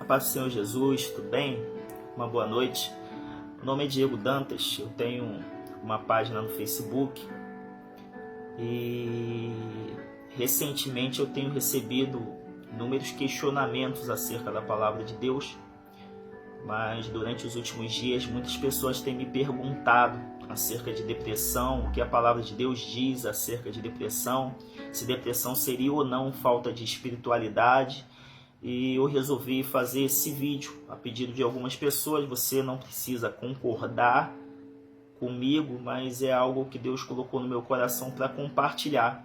paz do Senhor Jesus, tudo bem? Uma boa noite. Meu nome é Diego Dantas, eu tenho uma página no Facebook e recentemente eu tenho recebido inúmeros questionamentos acerca da palavra de Deus, mas durante os últimos dias muitas pessoas têm me perguntado acerca de depressão, o que a palavra de Deus diz acerca de depressão, se depressão seria ou não falta de espiritualidade. E eu resolvi fazer esse vídeo a pedido de algumas pessoas. Você não precisa concordar comigo, mas é algo que Deus colocou no meu coração para compartilhar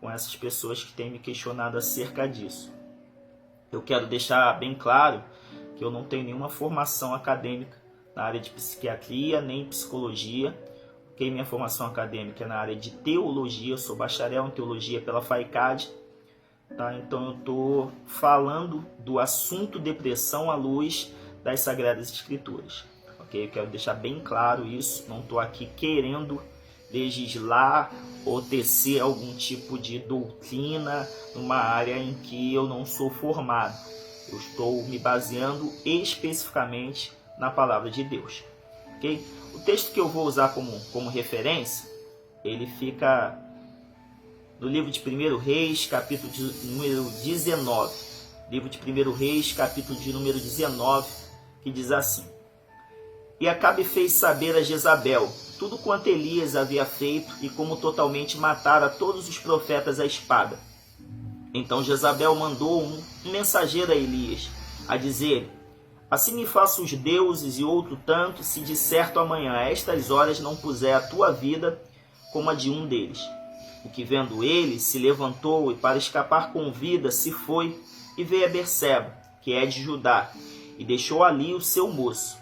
com essas pessoas que têm me questionado acerca disso. Eu quero deixar bem claro que eu não tenho nenhuma formação acadêmica na área de psiquiatria nem psicologia. Okay? Minha formação acadêmica é na área de teologia, eu sou bacharel em teologia pela FAICAD. Tá? Então eu estou falando do assunto depressão à luz das Sagradas Escrituras. Okay? Eu quero deixar bem claro isso, não estou aqui querendo legislar ou tecer algum tipo de doutrina numa área em que eu não sou formado. Eu estou me baseando especificamente na palavra de Deus. Okay? O texto que eu vou usar como referência, ele fica no livro de 1 Reis, capítulo de número 19. Livro de 1 Reis, capítulo de número 19, que diz assim: E Acabe fez saber a Jezabel tudo quanto Elias havia feito e como totalmente matara todos os profetas à espada. Então Jezabel mandou um mensageiro a Elias, a dizer: Assim me façam os deuses e outro tanto, se de certo amanhã a estas horas não puser a tua vida como a de um deles. O que vendo ele, se levantou e para escapar com vida se foi e veio a Berseba, que é de Judá, e deixou ali o seu moço.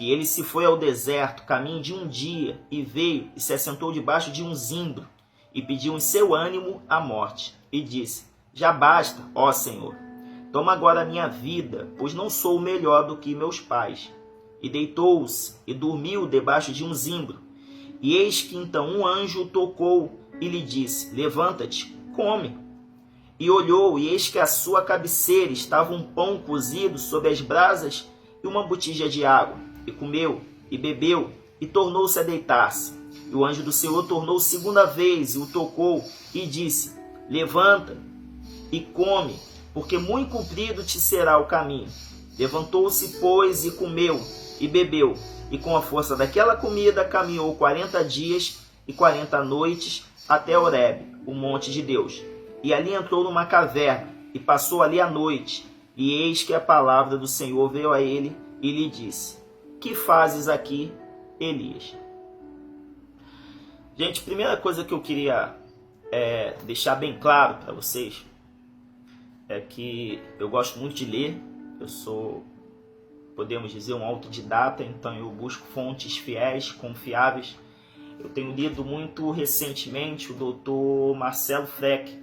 E ele se foi ao deserto, caminho de um dia, e veio e se assentou debaixo de um zimbro, e pediu em seu ânimo a morte, e disse: Já basta, ó Senhor, toma agora a minha vida, pois não sou melhor do que meus pais. E deitou-se e dormiu debaixo de um zimbro. E eis que então um anjo o tocou e lhe disse: Levanta-te, come. E olhou, e eis que à sua cabeceira estava um pão cozido sob as brasas e uma botija de água. E comeu, e bebeu, e tornou-se a deitar-se. E o anjo do Senhor tornou segunda vez, e o tocou, e disse: Levanta e come, porque muito comprido te será o caminho. Levantou-se, pois, e comeu, e bebeu, e com a força daquela comida caminhou 40 dias e 40 noites, até Horebe, o monte de Deus. E ali entrou numa caverna, e passou ali a noite. E eis que a palavra do Senhor veio a ele, e lhe disse: Que fazes aqui, Elias? Gente, primeira coisa que eu queria deixar bem claro para vocês é que eu gosto muito de ler. Eu sou, podemos dizer, um autodidata, então eu busco fontes fiéis, confiáveis. Eu tenho lido muito recentemente o Dr. Marcelo Freck,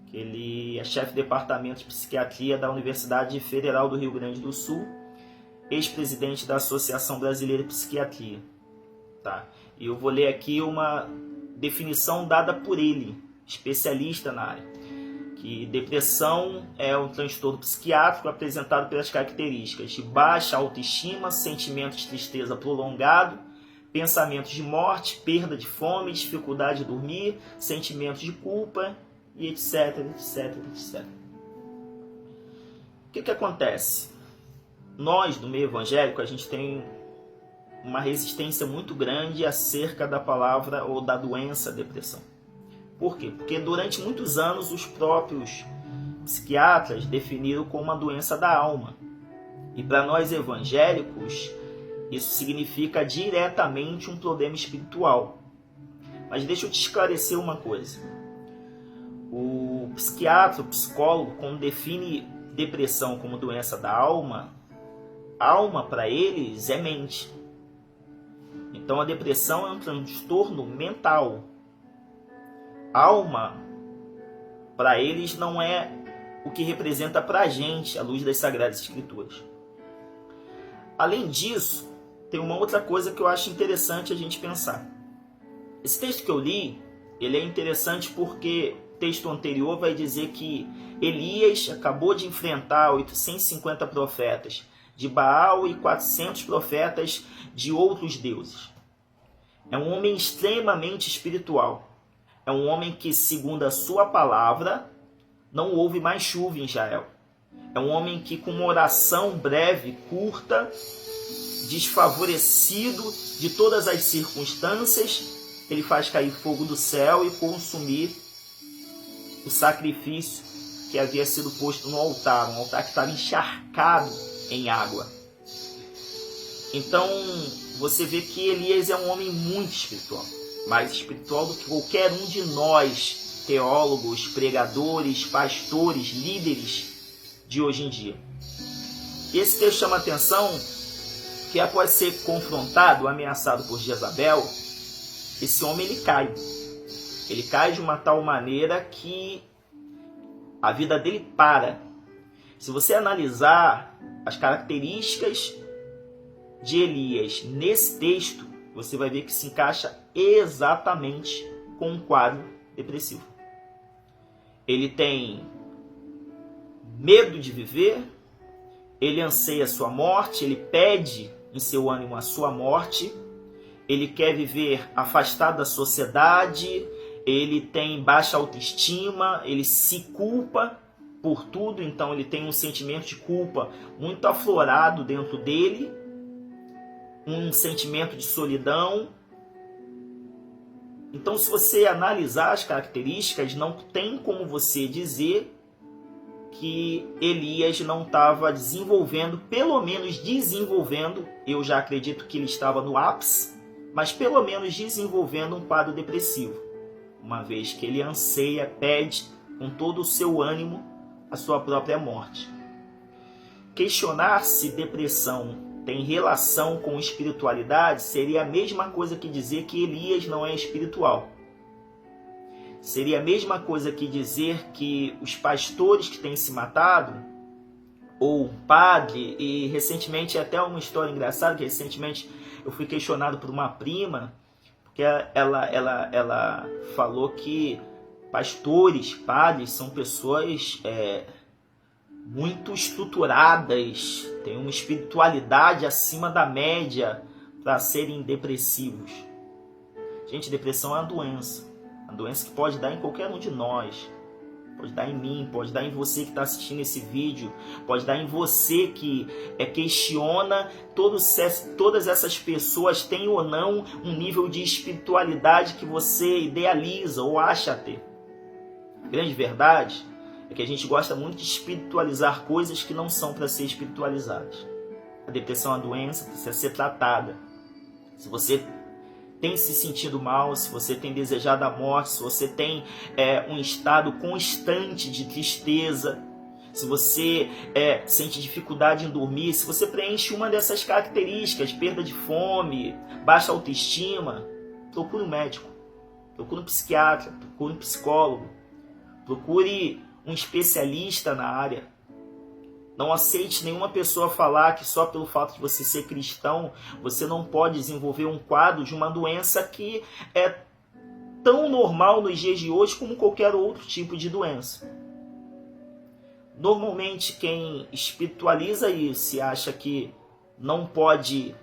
que ele é chefe de departamento de psiquiatria da Universidade Federal do Rio Grande do Sul, ex-presidente da Associação Brasileira de Psiquiatria. Tá? E eu vou ler aqui uma definição dada por ele, especialista na área, que depressão é um transtorno psiquiátrico apresentado pelas características de baixa autoestima, sentimento de tristeza prolongado, pensamentos de morte, perda de fome, dificuldade de dormir, sentimentos de culpa, e etc, etc, etc. O que acontece? Nós, do meio evangélico, a gente tem uma resistência muito grande acerca da palavra ou da doença depressão. Por quê? Porque durante muitos anos os próprios psiquiatras definiram como uma doença da alma. E para nós evangélicos, isso significa diretamente um problema espiritual. Mas deixa eu te esclarecer uma coisa. O psiquiatra, o psicólogo, quando define depressão como doença da alma, alma para eles é mente. Então a depressão é um transtorno mental. Alma para eles não é o que representa para a gente a luz das Sagradas Escrituras. Além disso, tem uma outra coisa que eu acho interessante a gente pensar. Esse texto que eu li, ele é interessante porque texto anterior vai dizer que Elias acabou de enfrentar 850 profetas de Baal e 400 profetas de outros deuses. É um homem extremamente espiritual. É um homem que, segundo a sua palavra, não houve mais chuva em Israel. É um homem que, com uma oração breve, curta, desfavorecido de todas as circunstâncias, ele faz cair fogo do céu e consumir o sacrifício que havia sido posto no altar, um altar que estava encharcado em água. Então, você vê que Elias é um homem muito espiritual, mais espiritual do que qualquer um de nós, teólogos, pregadores, pastores, líderes de hoje em dia. E esse texto chama a atenção que após ser confrontado, ameaçado por Jezabel, esse homem ele cai. Ele cai de uma tal maneira que a vida dele para. Se você analisar as características de Elias nesse texto, você vai ver que se encaixa exatamente com um quadro depressivo. Ele tem medo de viver, ele anseia a sua morte, ele pede em seu ânimo a sua morte, ele quer viver afastado da sociedade, ele tem baixa autoestima, ele se culpa por tudo, então ele tem um sentimento de culpa muito aflorado dentro dele, um sentimento de solidão. Então, se você analisar as características, não tem como você dizer que Elias não estava desenvolvendo, pelo menos desenvolvendo, eu já acredito que ele estava no ápice, mas pelo menos desenvolvendo um quadro depressivo, uma vez que ele anseia, pede com todo o seu ânimo a sua própria morte. Questionar se depressão tem relação com espiritualidade seria a mesma coisa que dizer que Elias não é espiritual. Seria a mesma coisa que dizer que os pastores que têm se matado, ou um padre, e recentemente, até uma história engraçada, que recentemente eu fui questionado por uma prima, porque ela falou que pastores, padres, são pessoas muito estruturadas, têm uma espiritualidade acima da média para serem depressivos. Gente, depressão é uma doença que pode dar em qualquer um de nós, pode dar em mim, pode dar em você que está assistindo esse vídeo, pode dar em você que questiona todas essas pessoas têm ou não um nível de espiritualidade que você idealiza ou acha ter. A grande verdade é que a gente gosta muito de espiritualizar coisas que não são para ser espiritualizadas. A depressão é uma doença, precisa ser tratada. Se você tem se sentido mal, se você tem desejado a morte, se você tem um estado constante de tristeza, se você sente dificuldade em dormir, se você preenche uma dessas características, perda de fome, baixa autoestima, procure um médico, procure um psiquiatra, procure um psicólogo, procure um especialista na área. Não aceite nenhuma pessoa falar que só pelo fato de você ser cristão, você não pode desenvolver um quadro de uma doença que é tão normal nos dias de hoje como qualquer outro tipo de doença. Normalmente quem espiritualiza isso e acha que não pode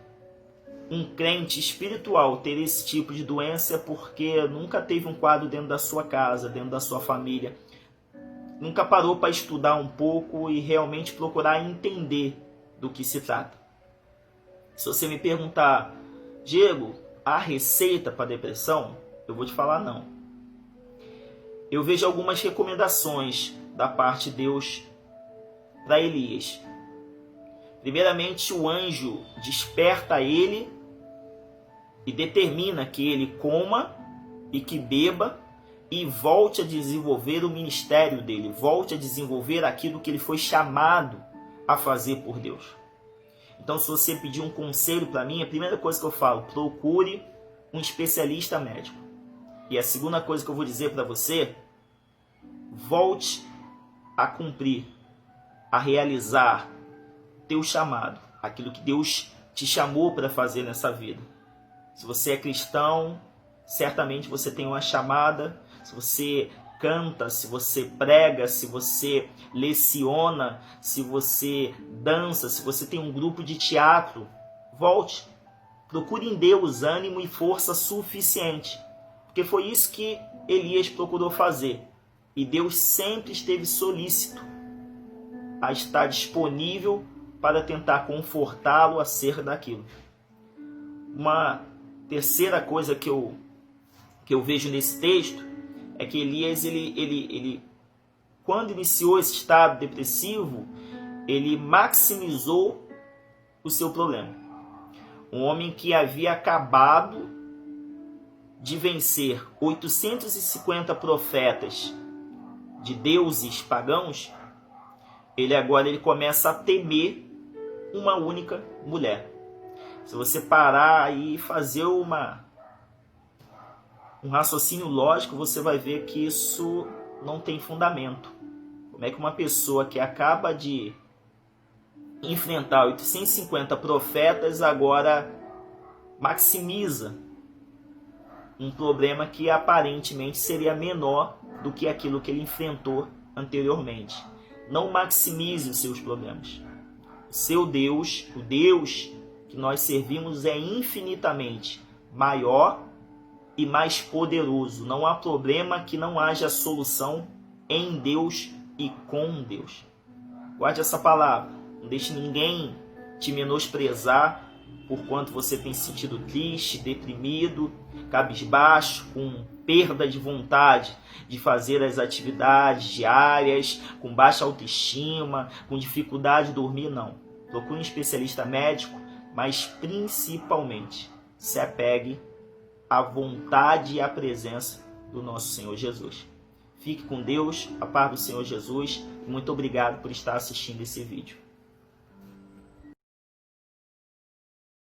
um crente espiritual ter esse tipo de doença é porque nunca teve um quadro dentro da sua casa, dentro da sua família. Nunca parou para estudar um pouco e realmente procurar entender do que se trata. Se você me perguntar, Diego, há receita para depressão? Eu vou te falar não. Eu vejo algumas recomendações da parte de Deus para Elias. Primeiramente, o anjo desperta ele e determina que ele coma e que beba e volte a desenvolver o ministério dele, volte a desenvolver aquilo que ele foi chamado a fazer por Deus. Então, se você pedir um conselho para mim, a primeira coisa que eu falo, procure um especialista médico. E a segunda coisa que eu vou dizer para você, volte a cumprir, a realizar teu chamado, aquilo que Deus te chamou para fazer nessa vida. Se você é cristão, certamente você tem uma chamada. Se você canta, se você prega, se você leciona, se você dança, se você tem um grupo de teatro, volte. Procure em Deus ânimo e força suficiente, porque foi isso que Elias procurou fazer. E Deus sempre esteve solícito a estar disponível para tentar confortá-lo acerca daquilo. Uma terceira coisa que eu vejo nesse texto é que Elias, ele quando iniciou esse estado depressivo, ele maximizou o seu problema. Um homem que havia acabado de vencer 850 profetas de deuses pagãos, ele começa a temer uma única mulher. Se você parar e fazer um raciocínio lógico, você vai ver que isso não tem fundamento. Como é que uma pessoa que acaba de enfrentar 850 profetas agora maximiza um problema que aparentemente seria menor do que aquilo que ele enfrentou anteriormente? Não maximize os seus problemas. O seu Deus, o Deus que nós servimos, é infinitamente maior e mais poderoso. Não há problema que não haja solução em Deus e com Deus. Guarde essa palavra. Não deixe ninguém te menosprezar por quanto você tem se sentido triste, deprimido, cabisbaixo, com perda de vontade de fazer as atividades diárias, com baixa autoestima, com dificuldade de dormir. Não. Procure um especialista médico, mas principalmente se apegue à vontade e à presença do nosso Senhor Jesus. Fique com Deus, a paz do Senhor Jesus, e muito obrigado por estar assistindo esse vídeo.